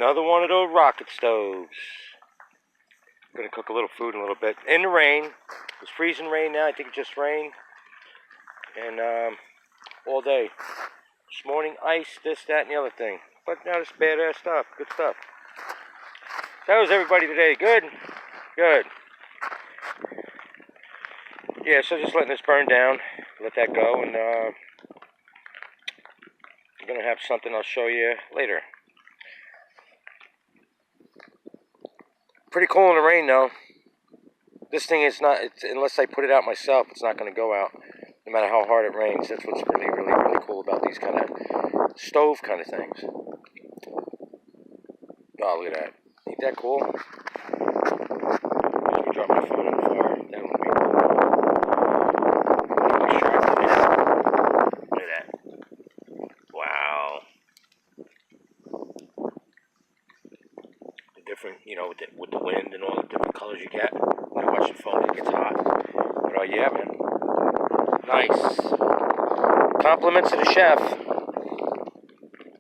Another one of those rocket stoves. I'm going to cook a little food in a little bit. In the rain. It's freezing rain now. I think it just rained. And all day. This morning, ice, this, that, and the other thing. But now it's badass stuff. Good stuff. So how's everybody today? Good? Good. Yeah, so just letting this burn down. Let that go. And I'm going to have something I'll show you later. Pretty cool in the rain, though. This thing is not, unless I put it out myself, it's not going to go out. No matter how hard it rains. That's what's really, really, really cool about these kind of stove kind of things. Oh, look at that. Ain't that cool? Let me drop my phone in the fire. That would be cool. Look at that. Wow. The different, you know, with the wind and all the different colors you get. When I watch the phone, it gets hot. But oh yeah, man. Nice. Compliments to the chef.